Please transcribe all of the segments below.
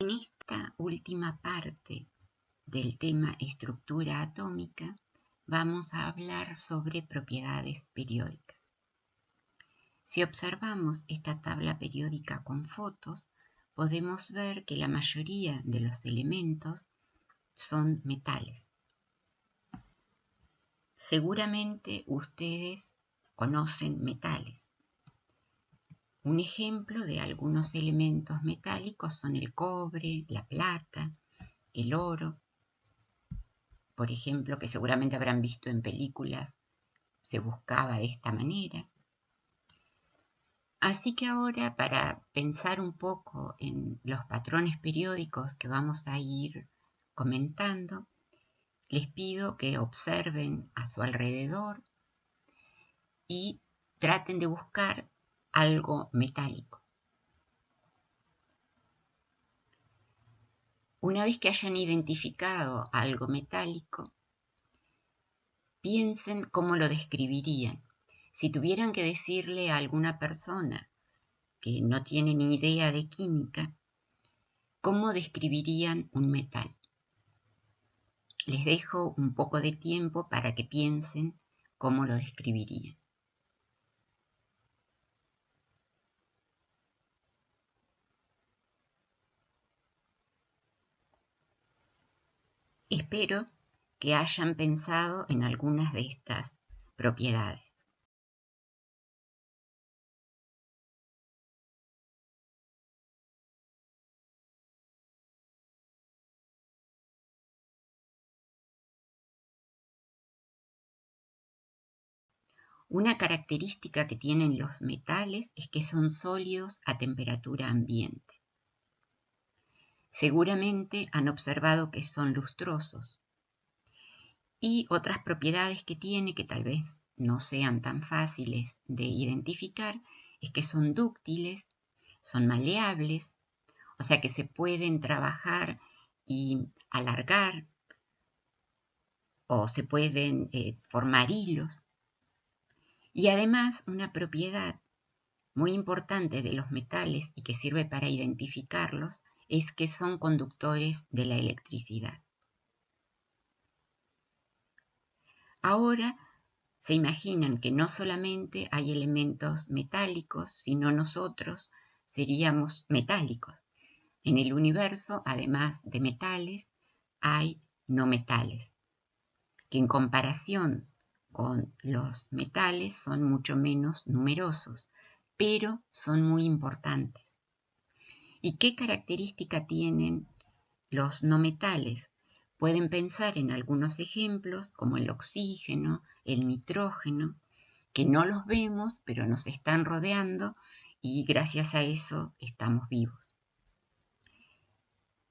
En esta última parte del tema estructura atómica vamos a hablar sobre propiedades periódicas. Si observamos esta tabla periódica con fotos, podemos ver que la mayoría de los elementos son metales. Seguramente ustedes conocen metales. Un ejemplo de algunos elementos metálicos son el cobre, la plata, el oro. Por ejemplo, que seguramente habrán visto en películas, se buscaba de esta manera. Así que ahora, para pensar un poco en los patrones periódicos que vamos a ir comentando, les pido que observen a su alrededor y traten de buscar algo metálico. Una vez que hayan identificado algo metálico, piensen cómo lo describirían. Si tuvieran que decirle a alguna persona que no tiene ni idea de química, ¿cómo describirían un metal? Les dejo un poco de tiempo para que piensen cómo lo describirían. Espero que hayan pensado en algunas de estas propiedades. Una característica que tienen los metales es que son sólidos a temperatura ambiente. Seguramente han observado que son lustrosos. Y otras propiedades que tiene, que tal vez no sean tan fáciles de identificar, es que son dúctiles, son maleables, o sea que se pueden trabajar y alargar, o se pueden formar hilos. Y además, una propiedad muy importante de los metales y que sirve para identificarlos es que son conductores de la electricidad. Ahora se imaginan que no solamente hay elementos metálicos, sino nosotros seríamos metálicos. En el universo, además de metales, hay no metales, que en comparación con los metales son mucho menos numerosos, pero son muy importantes. ¿Y qué característica tienen los no metales? Pueden pensar en algunos ejemplos como el oxígeno, el nitrógeno, que no los vemos, pero nos están rodeando y gracias a eso estamos vivos.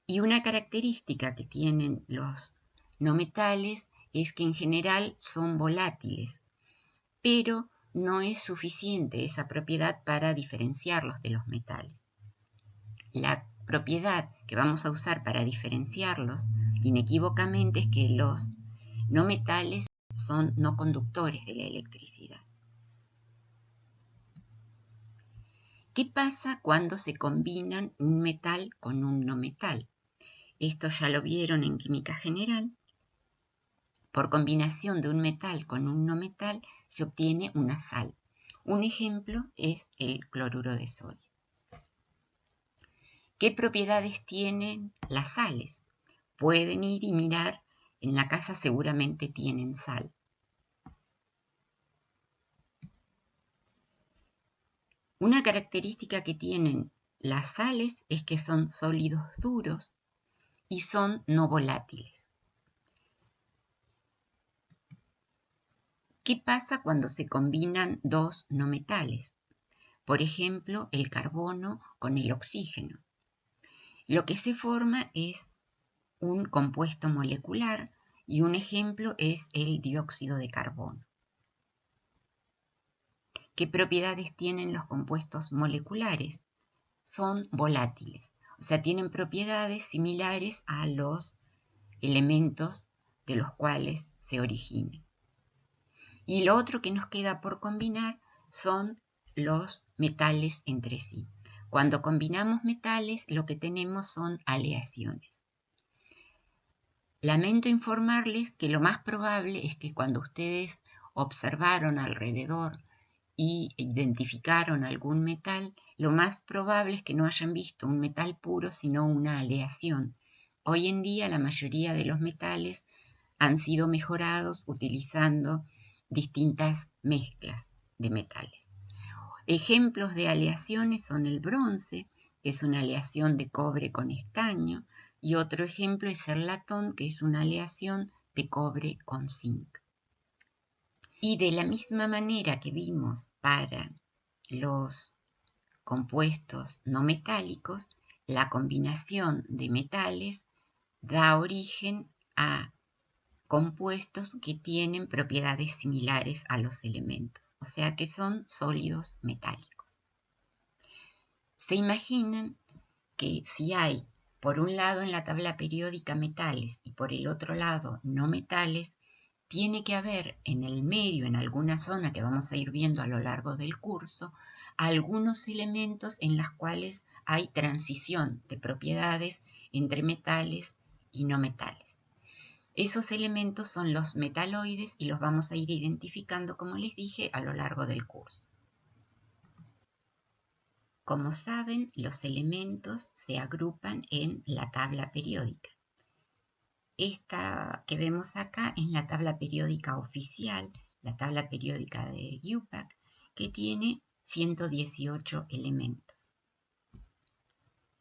Y una característica que tienen los no metales es que en general son volátiles, pero no es suficiente esa propiedad para diferenciarlos de los metales. La propiedad que vamos a usar para diferenciarlos inequívocamente es que los no metales son no conductores de la electricidad. ¿Qué pasa cuando se combinan un metal con un no metal? Esto ya lo vieron en química general. Por combinación de un metal con un no metal se obtiene una sal. Un ejemplo es el cloruro de sodio. ¿Qué propiedades tienen las sales? Pueden ir y mirar, en la casa seguramente tienen sal. Una característica que tienen las sales es que son sólidos duros y son no volátiles. ¿Qué pasa cuando se combinan dos no metales? Por ejemplo, el carbono con el oxígeno. Lo que se forma es un compuesto molecular y un ejemplo es el dióxido de carbono. ¿Qué propiedades tienen los compuestos moleculares? Son volátiles, o sea, tienen propiedades similares a los elementos de los cuales se originan. Y lo otro que nos queda por combinar son los metales entre sí. Cuando combinamos metales, lo que tenemos son aleaciones. Lamento informarles que lo más probable es que cuando ustedes observaron alrededor y identificaron algún metal, lo más probable es que no hayan visto un metal puro, sino una aleación. Hoy en día la mayoría de los metales han sido mejorados utilizando distintas mezclas de metales. Ejemplos de aleaciones son el bronce, que es una aleación de cobre con estaño, y otro ejemplo es el latón, que es una aleación de cobre con zinc. Y de la misma manera que vimos para los compuestos no metálicos, la combinación de metales da origen a compuestos que tienen propiedades similares a los elementos, o sea que son sólidos metálicos. Se imaginan que si hay por un lado en la tabla periódica metales y por el otro lado no metales, tiene que haber en el medio, en alguna zona que vamos a ir viendo a lo largo del curso, algunos elementos en los cuales hay transición de propiedades entre metales y no metales. Esos elementos son los metaloides y los vamos a ir identificando, como les dije, a lo largo del curso. Como saben, los elementos se agrupan en la tabla periódica. Esta que vemos acá es la tabla periódica oficial, la tabla periódica de IUPAC, que tiene 118 elementos.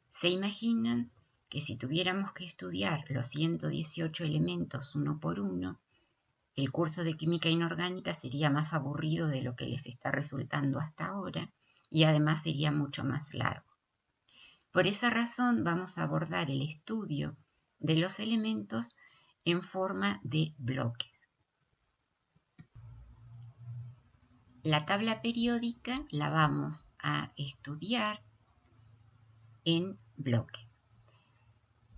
¿Se imaginan que si tuviéramos que estudiar los 118 elementos uno por uno, el curso de química inorgánica sería más aburrido de lo que les está resultando hasta ahora y además sería mucho más largo? Por esa razón vamos a abordar el estudio de los elementos en forma de bloques. La tabla periódica la vamos a estudiar en bloques.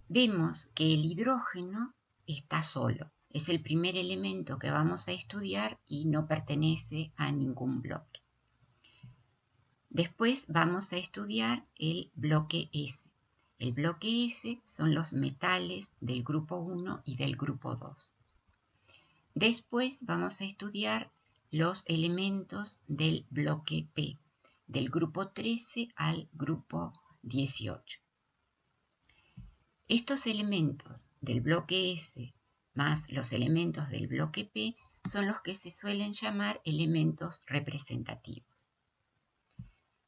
Vemos que el hidrógeno está solo. Es el primer elemento que vamos a estudiar y no pertenece a ningún bloque. Después vamos a estudiar el bloque S. El bloque S son los metales del grupo 1 y del grupo 2. Después vamos a estudiar los elementos del bloque P, del grupo 13 al grupo 18. Estos elementos del bloque S más los elementos del bloque P son los que se suelen llamar elementos representativos.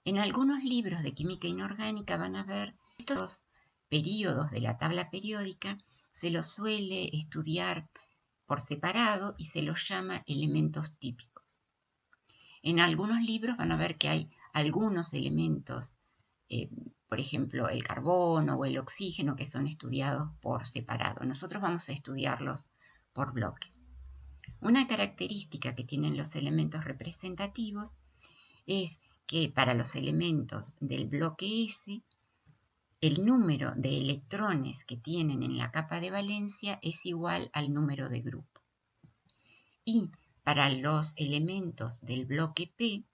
En algunos libros de química inorgánica van a ver estos períodos de la tabla periódica, se los suele estudiar por separado y se los llama elementos típicos. En algunos libros van a ver que hay algunos elementos, por ejemplo el carbono o el oxígeno, que son estudiados por separado. Nosotros vamos a estudiarlos por bloques. Una característica que tienen los elementos representativos es que para los elementos del bloque S, el número de electrones que tienen en la capa de valencia es igual al número de grupo. Y para los elementos del bloque P,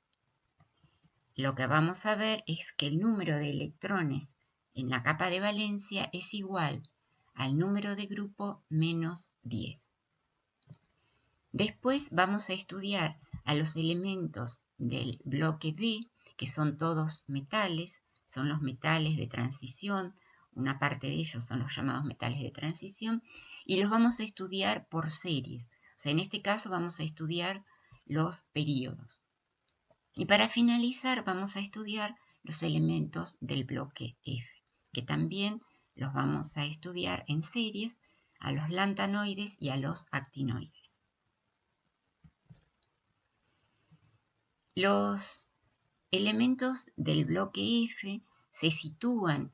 lo que vamos a ver es que el número de electrones en la capa de valencia es igual al número de grupo menos 10. Después vamos a estudiar a los elementos del bloque D, que son todos metales, son los metales de transición, una parte de ellos son los llamados metales de transición, y los vamos a estudiar por series. O sea, en este caso vamos a estudiar los períodos. Y para finalizar vamos a estudiar los elementos del bloque F, que también los vamos a estudiar en series, a los lantanoides y a los actinoides. Los elementos del bloque F se sitúan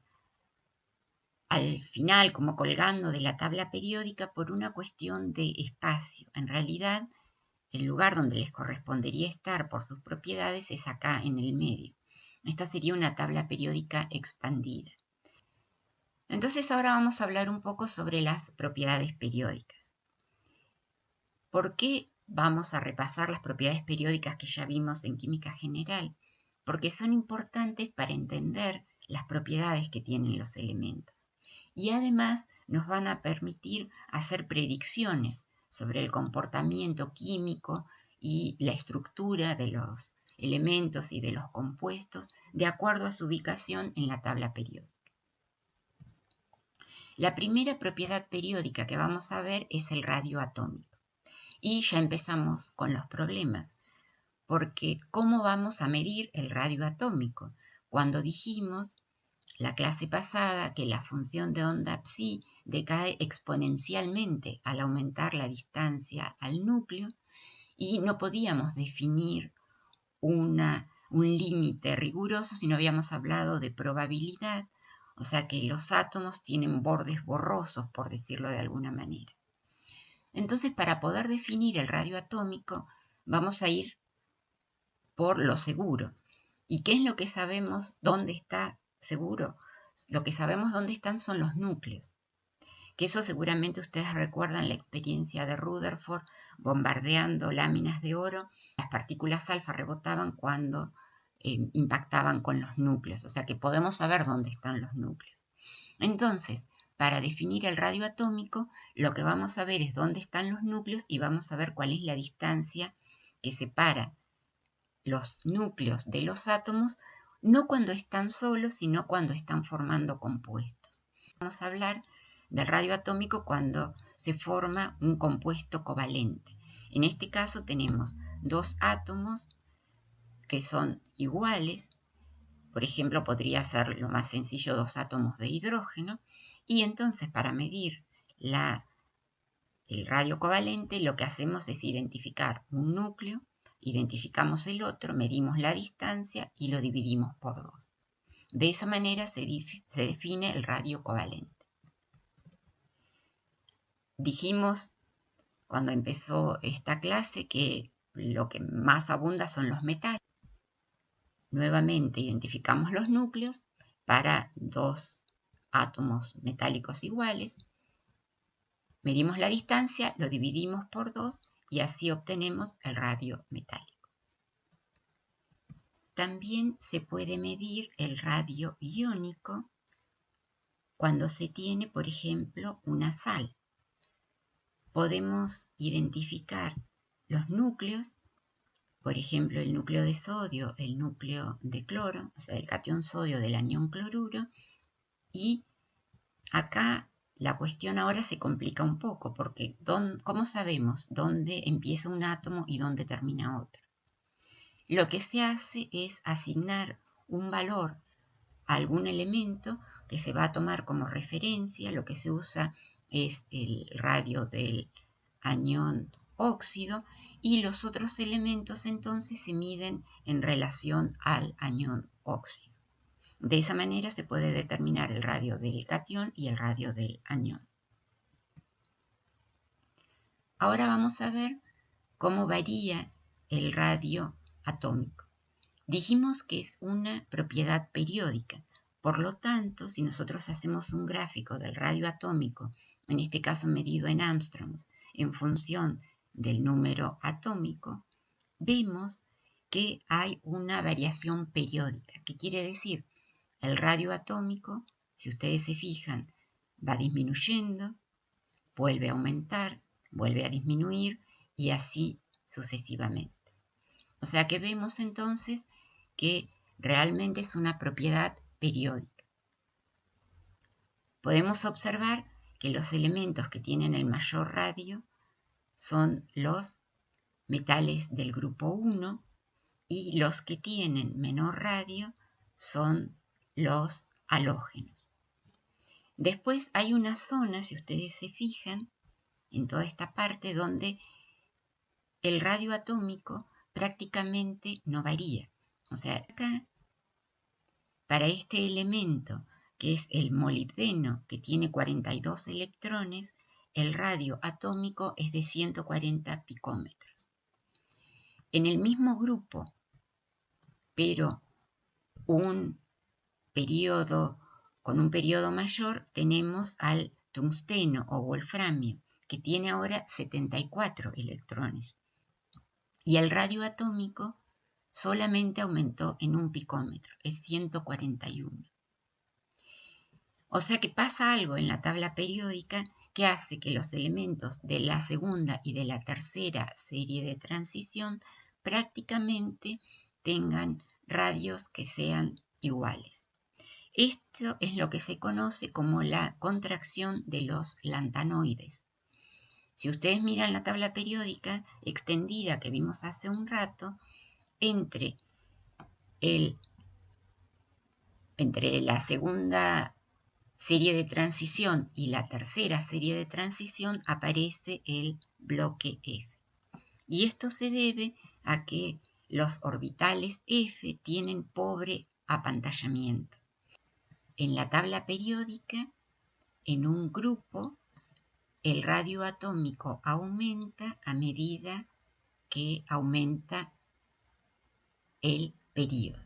al final como colgando de la tabla periódica por una cuestión de espacio. En realidad, el lugar donde les correspondería estar por sus propiedades es acá en el medio. Esta sería una tabla periódica expandida. Entonces ahora vamos a hablar un poco sobre las propiedades periódicas. ¿Por qué vamos a repasar las propiedades periódicas que ya vimos en química general? Porque son importantes para entender las propiedades que tienen los elementos. Y además nos van a permitir hacer predicciones sobre el comportamiento químico y la estructura de los elementos y de los compuestos de acuerdo a su ubicación en la tabla periódica. La primera propiedad periódica que vamos a ver es el radio atómico. Y ya empezamos con los problemas, porque ¿cómo vamos a medir el radio atómico? Cuando dijimos la clase pasada que la función de onda psi decae exponencialmente al aumentar la distancia al núcleo y no podíamos definir un límite riguroso si no habíamos hablado de probabilidad, o sea que los átomos tienen bordes borrosos, por decirlo de alguna manera. Entonces, para poder definir el radio atómico, vamos a ir por lo seguro. ¿Y qué es lo que sabemos dónde está seguro? Lo que sabemos dónde están son los núcleos. Que eso seguramente ustedes recuerdan la experiencia de Rutherford bombardeando láminas de oro. Las partículas alfa rebotaban cuando impactaban con los núcleos, o sea que podemos saber dónde están los núcleos. Entonces, para definir el radio atómico, lo que vamos a ver es dónde están los núcleos y vamos a ver cuál es la distancia que separa los núcleos de los átomos, no cuando están solos, sino cuando están formando compuestos. Vamos a hablar del radio atómico cuando se forma un compuesto covalente. En este caso tenemos dos átomos que son iguales. Por ejemplo, podría ser lo más sencillo dos átomos de hidrógeno. Y entonces para medir el radio covalente lo que hacemos es identificar un núcleo, identificamos el otro, medimos la distancia y lo dividimos por 2. De esa manera se define el radio covalente. Dijimos cuando empezó esta clase que lo que más abunda son los metales. Nuevamente identificamos los núcleos para dos átomos metálicos iguales. Medimos la distancia, lo dividimos por 2 y así obtenemos el radio metálico. También se puede medir el radio iónico cuando se tiene, por ejemplo, una sal. Podemos identificar los núcleos, por ejemplo, el núcleo de sodio, el núcleo de cloro, o sea, el catión sodio del anión cloruro, y acá la cuestión ahora se complica un poco, porque ¿cómo sabemos dónde empieza un átomo y dónde termina otro? Lo que se hace es asignar un valor a algún elemento que se va a tomar como referencia. Lo que se usa es el radio del anión óxido y los otros elementos entonces se miden en relación al anión óxido. De esa manera se puede determinar el radio del catión y el radio del anión. Ahora vamos a ver cómo varía el radio atómico. Dijimos que es una propiedad periódica. Por lo tanto, si nosotros hacemos un gráfico del radio atómico, en este caso medido en angstroms, en función del número atómico, vemos que hay una variación periódica. ¿Qué quiere decir? El radio atómico, si ustedes se fijan, va disminuyendo, vuelve a aumentar, vuelve a disminuir y así sucesivamente. O sea que vemos entonces que realmente es una propiedad periódica. Podemos observar que los elementos que tienen el mayor radio son los metales del grupo 1 y los que tienen menor radio son los halógenos. Después hay una zona, si ustedes se fijan, en toda esta parte donde el radio atómico prácticamente no varía. O sea, acá, para este elemento, que es el molibdeno, que tiene 42 electrones, el radio atómico es de 140 picómetros. En el mismo grupo, pero con un periodo mayor, tenemos al tungsteno o wolframio, que tiene ahora 74 electrones. Y el radio atómico solamente aumentó en un picómetro, es 141. O sea que pasa algo en la tabla periódica que hace que los elementos de la segunda y de la tercera serie de transición prácticamente tengan radios que sean iguales. Esto es lo que se conoce como la contracción de los lantanoides. Si ustedes miran la tabla periódica extendida que vimos hace un rato, entre la segunda serie de transición y la tercera serie de transición aparece el bloque F. Y esto se debe a que los orbitales F tienen pobre apantallamiento. En la tabla periódica, en un grupo, el radio atómico aumenta a medida que aumenta el período.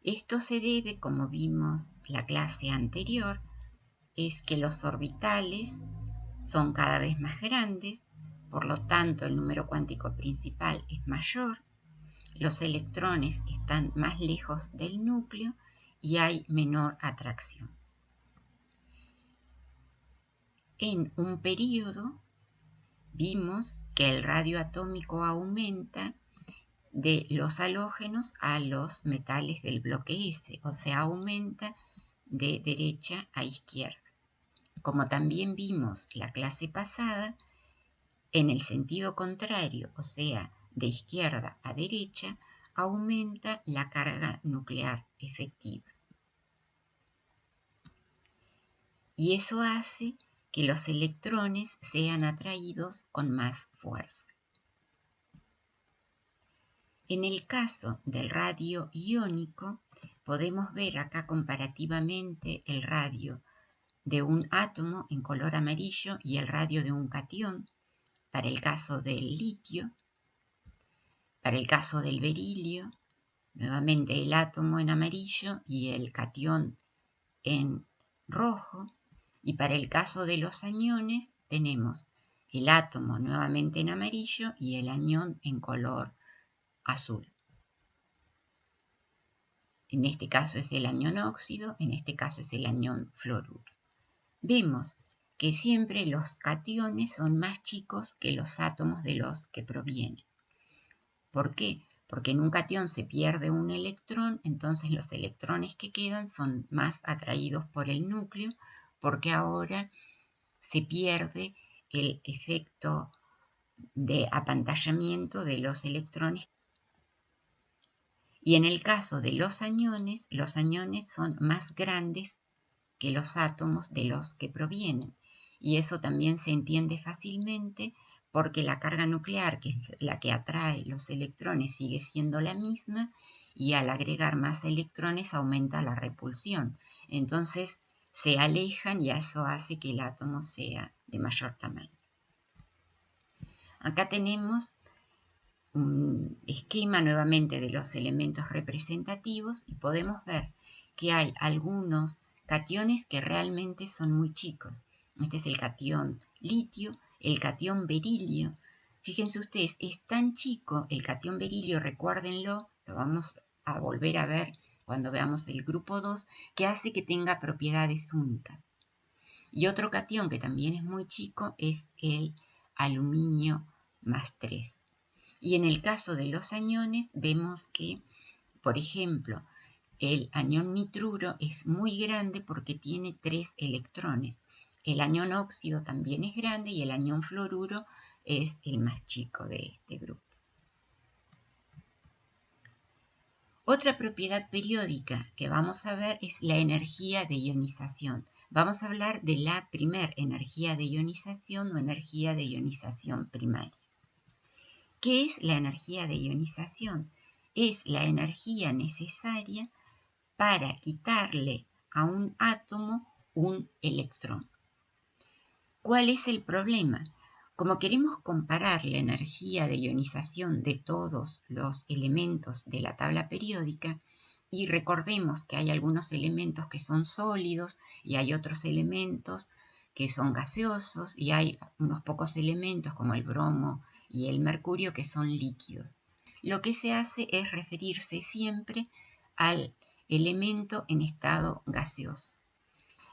Esto se debe, como vimos la clase anterior, es que los orbitales son cada vez más grandes, por lo tanto el número cuántico principal es mayor, los electrones están más lejos del núcleo y hay menor atracción. En un período vimos que el radio atómico aumenta de los halógenos a los metales del bloque S, o sea, aumenta de derecha a izquierda. Como también vimos la clase pasada, en el sentido contrario, o sea, de izquierda a derecha, aumenta la carga nuclear efectiva. Y eso hace que los electrones sean atraídos con más fuerza. En el caso del radio iónico, podemos ver acá comparativamente el radio de un átomo en color amarillo y el radio de un catión, para el caso del litio, para el caso del berilio, nuevamente el átomo en amarillo y el catión en rojo, y para el caso de los aniones tenemos el átomo nuevamente en amarillo y el anión en color azul. En este caso es el anión óxido, en este caso es el anión fluoruro. Vemos que siempre los cationes son más chicos que los átomos de los que provienen. ¿Por qué? Porque en un catión se pierde un electrón, entonces los electrones que quedan son más atraídos por el núcleo, porque ahora se pierde el efecto de apantallamiento de los electrones. Y en el caso de los aniones son más grandes que los átomos de los que provienen. Y eso también se entiende fácilmente porque la carga nuclear, que es la que atrae los electrones, sigue siendo la misma, y al agregar más electrones aumenta la repulsión. Entonces se alejan y eso hace que el átomo sea de mayor tamaño. Acá tenemos un esquema nuevamente de los elementos representativos y podemos ver que hay algunos cationes que realmente son muy chicos. Este es el catión litio, el catión berilio. Fíjense ustedes, es tan chico el catión berilio, recuérdenlo, lo vamos a volver a ver cuando veamos el grupo 2, que hace que tenga propiedades únicas. Y otro catión que también es muy chico es el aluminio más 3. Y en el caso de los aniones vemos que, por ejemplo, el anión nitruro es muy grande porque tiene 3 electrones. El anión óxido también es grande y el anión fluoruro es el más chico de este grupo. Otra propiedad periódica que vamos a ver es la energía de ionización. Vamos a hablar de la primer energía de ionización o energía de ionización primaria. ¿Qué es la energía de ionización? Es la energía necesaria para quitarle a un átomo un electrón. ¿Cuál es el problema? Como queremos comparar la energía de ionización de todos los elementos de la tabla periódica, y recordemos que hay algunos elementos que son sólidos y hay otros elementos que son gaseosos y hay unos pocos elementos como el bromo y el mercurio que son líquidos. Lo que se hace es referirse siempre al elemento en estado gaseoso.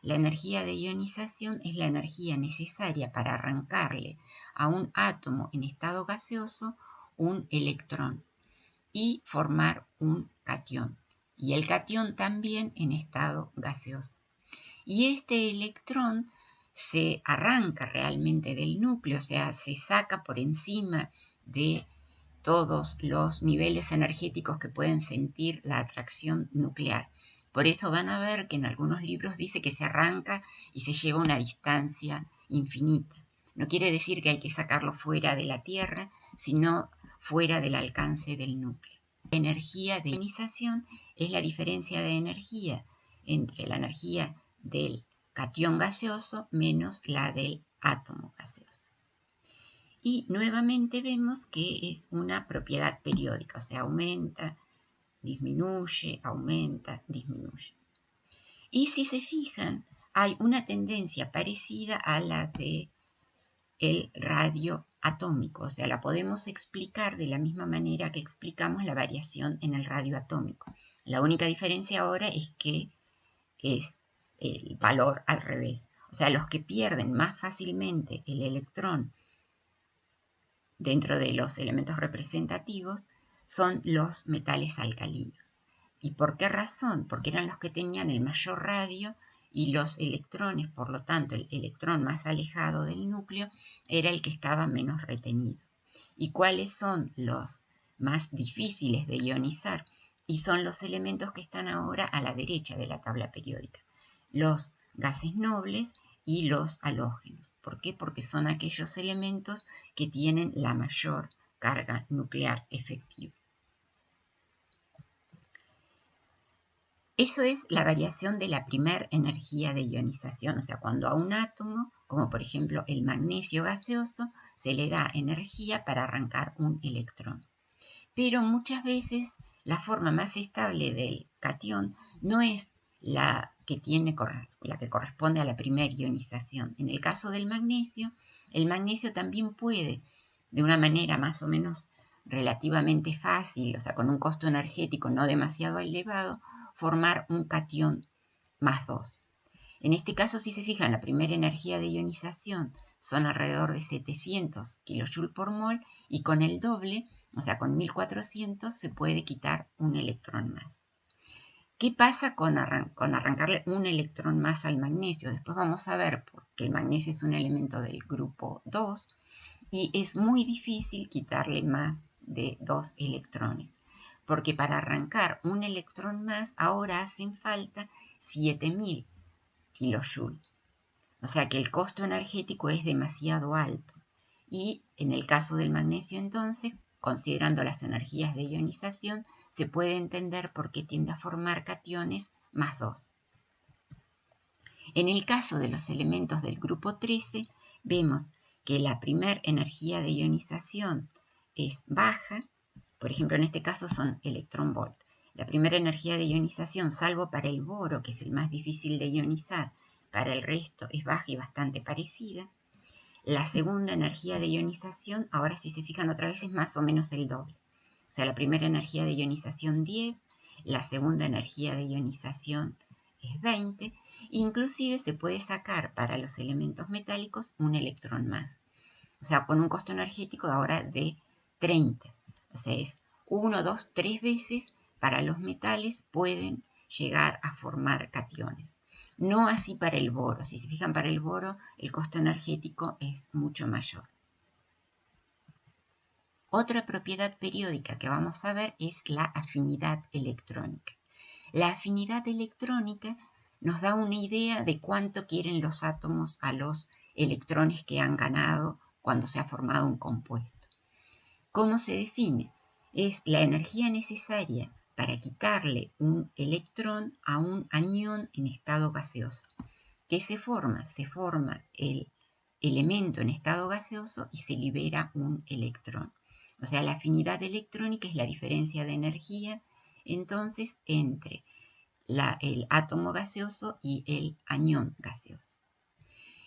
La energía de ionización es la energía necesaria para arrancarle a un átomo en estado gaseoso un electrón y formar un catión. Y el catión también en estado gaseoso. Y este electrón se arranca realmente del núcleo, o sea, se saca por encima de todos los niveles energéticos que pueden sentir la atracción nuclear. Por eso van a ver que en algunos libros dice que se arranca y se lleva a una distancia infinita. No quiere decir que hay que sacarlo fuera de la Tierra, sino fuera del alcance del núcleo. La energía de ionización es la diferencia de energía entre la energía del catión gaseoso menos la del átomo gaseoso. Y nuevamente vemos que es una propiedad periódica, o sea, aumenta, disminuye, aumenta, disminuye. Y si se fijan, hay una tendencia parecida a la de el radio atómico, o sea, la podemos explicar de la misma manera que explicamos la variación en el radio atómico. La única diferencia ahora es que es el valor al revés. O sea, los que pierden más fácilmente el electrón dentro de los elementos representativos son los metales alcalinos. ¿Y por qué razón? Porque eran los que tenían el mayor radio y los electrones, por lo tanto, el electrón más alejado del núcleo era el que estaba menos retenido. ¿Y cuáles son los más difíciles de ionizar? Y son los elementos que están ahora a la derecha de la tabla periódica. Los gases nobles y los halógenos. ¿Por qué? Porque son aquellos elementos que tienen la mayor carga nuclear efectiva. Eso es la variación de la primera energía de ionización, o sea, cuando a un átomo, como por ejemplo el magnesio gaseoso, se le da energía para arrancar un electrón. Pero muchas veces la forma más estable del catión no es la que corresponde a la primera ionización. En el caso del magnesio, el magnesio también puede, de una manera más o menos relativamente fácil, o sea, con un costo energético no demasiado elevado, formar un catión más 2. En este caso, si se fijan, la primera energía de ionización son alrededor de 700 kJ por mol y con el doble, o sea, con 1400, se puede quitar un electrón más. ¿Qué pasa con arrancarle un electrón más al magnesio? Después vamos a ver, porque el magnesio es un elemento del grupo 2 y es muy difícil quitarle más de 2 electrones, porque para arrancar un electrón más ahora hacen falta 7000 kJ. O sea que el costo energético es demasiado alto. Y en el caso del magnesio entonces, considerando las energías de ionización, se puede entender por qué tiende a formar cationes más 2. En el caso de los elementos del grupo 13, vemos que la primera energía de ionización es baja, por ejemplo en este caso son electronvolt. La primera energía de ionización, salvo para el boro, que es el más difícil de ionizar, para el resto es baja y bastante parecida. La segunda energía de ionización, ahora si se fijan otra vez, es más o menos el doble. O sea, la primera energía de ionización 10, la segunda energía de ionización es 20, inclusive se puede sacar para los elementos metálicos un electrón más. O sea, con un costo energético ahora de 30. O sea, es 1, 2, 3 veces para los metales pueden llegar a formar cationes. No así para el boro. Si se fijan, para el boro el costo energético es mucho mayor. Otra propiedad periódica que vamos a ver es la afinidad electrónica. La afinidad electrónica nos da una idea de cuánto quieren los átomos a los electrones que han ganado cuando se ha formado un compuesto. ¿Cómo se define? Es la energía necesaria para quitarle un electrón a un anión en estado gaseoso. ¿Qué se forma? Se forma el elemento en estado gaseoso y se libera un electrón. O sea, la afinidad electrónica es la diferencia de energía entonces entre el átomo gaseoso y el anión gaseoso.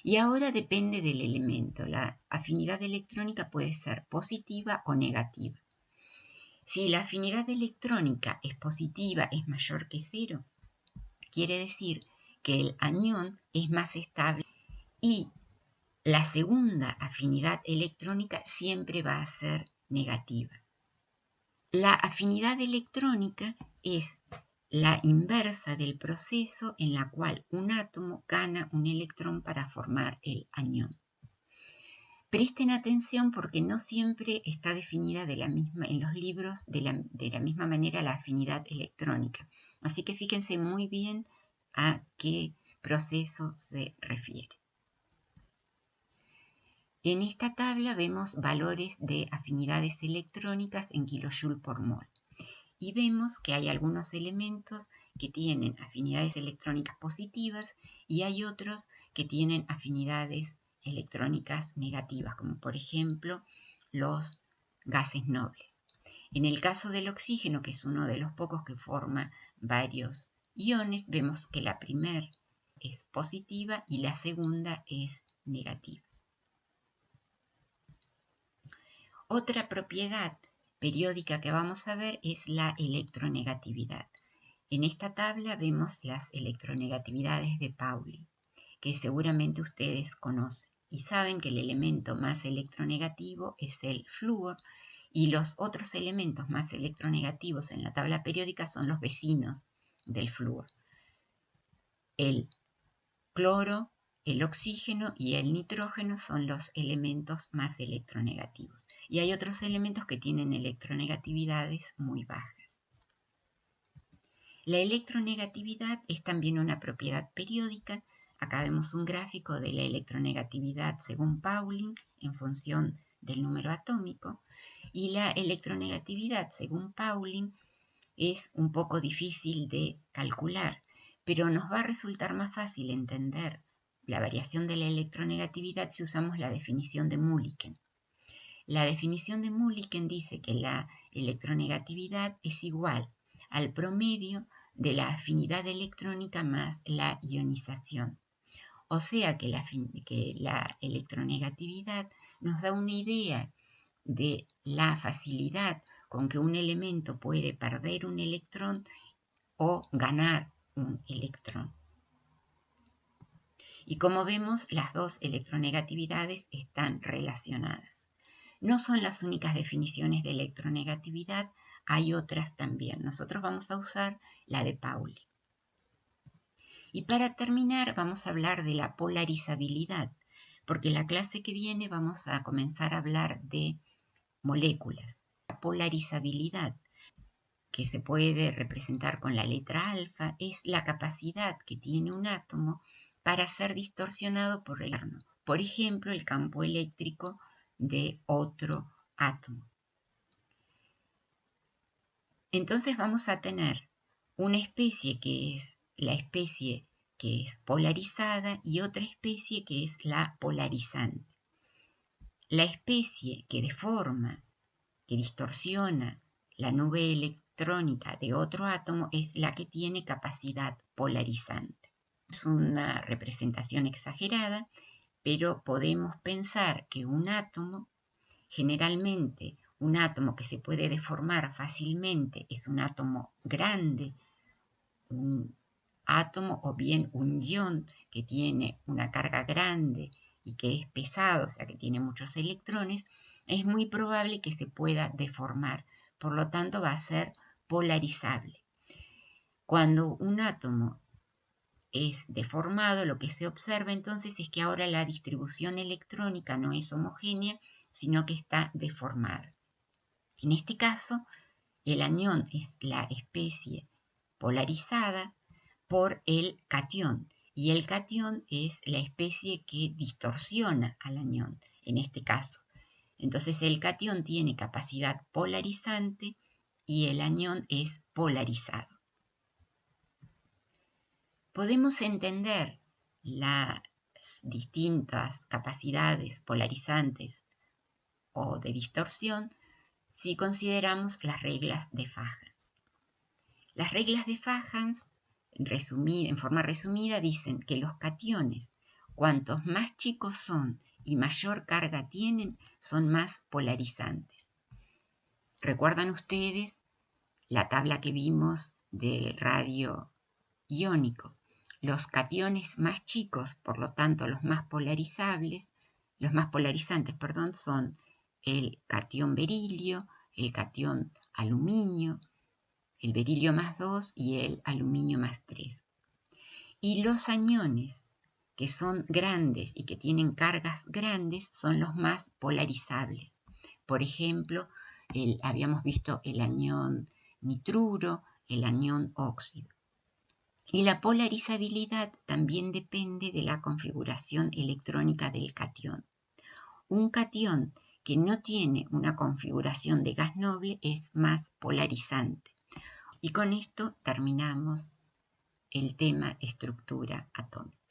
Y ahora depende del elemento. La afinidad electrónica puede ser positiva o negativa. Si la afinidad electrónica es positiva, es mayor que 0, quiere decir que el anión es más estable y la segunda afinidad electrónica siempre va a ser negativa. La afinidad electrónica es la inversa del proceso en la cual un átomo gana un electrón para formar el anión. Presten atención porque no siempre está definida en los libros de la misma manera la afinidad electrónica. Así que fíjense muy bien a qué proceso se refiere. En esta tabla vemos valores de afinidades electrónicas en kilojoule por mol. Y vemos que hay algunos elementos que tienen afinidades electrónicas positivas y hay otros que tienen afinidades electrónicas negativas, como por ejemplo los gases nobles. En el caso del oxígeno, que es uno de los pocos que forma varios iones, vemos que la primera es positiva y la segunda es negativa. Otra propiedad periódica que vamos a ver es la electronegatividad. En esta tabla vemos las electronegatividades de Pauli, que seguramente ustedes conocen y saben que el elemento más electronegativo es el flúor y los otros elementos más electronegativos en la tabla periódica son los vecinos del flúor. El cloro, el oxígeno y el nitrógeno son los elementos más electronegativos. Y hay otros elementos que tienen electronegatividades muy bajas. La electronegatividad es también una propiedad periódica. Acá vemos un gráfico de la electronegatividad según Pauling en función del número atómico. Y la electronegatividad según Pauling es un poco difícil de calcular, pero nos va a resultar más fácil entender la variación de la electronegatividad si usamos la definición de Mulliken. La definición de Mulliken dice que la electronegatividad es igual al promedio de la afinidad electrónica más la ionización. O sea que la electronegatividad nos da una idea de la facilidad con que un elemento puede perder un electrón o ganar un electrón. Y como vemos, las dos electronegatividades están relacionadas. No son las únicas definiciones de electronegatividad, hay otras también. Nosotros vamos a usar la de Pauli. Y para terminar vamos a hablar de la polarizabilidad, porque la clase que viene vamos a comenzar a hablar de moléculas. La polarizabilidad, que se puede representar con la letra alfa, es la capacidad que tiene un átomo para ser distorsionado por el externo. Por ejemplo, el campo eléctrico de otro átomo. Entonces vamos a tener una especie que es la especie que es polarizada y otra especie que es la polarizante. La especie que deforma, que distorsiona la nube electrónica de otro átomo es la que tiene capacidad polarizante. Es una representación exagerada, pero podemos pensar que un átomo, generalmente un átomo que se puede deformar fácilmente es un átomo grande, un átomo o bien un ion que tiene una carga grande y que es pesado, o sea que tiene muchos electrones, es muy probable que se pueda deformar, por lo tanto va a ser polarizable. Cuando un átomo es deformado, lo que se observa entonces es que ahora la distribución electrónica no es homogénea, sino que está deformada. En este caso, el anión es la especie polarizada por el catión, y el catión es la especie que distorsiona al anión, en este caso. Entonces el catión tiene capacidad polarizante y el anión es polarizado. Podemos entender las distintas capacidades polarizantes o de distorsión si consideramos las reglas de Fajans. Las reglas de Fajans, en forma resumida, dicen que los cationes, cuantos más chicos son y mayor carga tienen, son más polarizantes. ¿Recuerdan ustedes la tabla que vimos del radio iónico? Los cationes más chicos, por lo tanto los más polarizables, los más polarizantes, perdón, son el catión berilio, el catión aluminio, el berilio más 2 y el aluminio más 3. Y los aniones, que son grandes y que tienen cargas grandes, son los más polarizables. Por ejemplo, habíamos visto el anión nitruro, el anión óxido. Y la polarizabilidad también depende de la configuración electrónica del catión. Un catión que no tiene una configuración de gas noble es más polarizante. Y con esto terminamos el tema estructura atómica.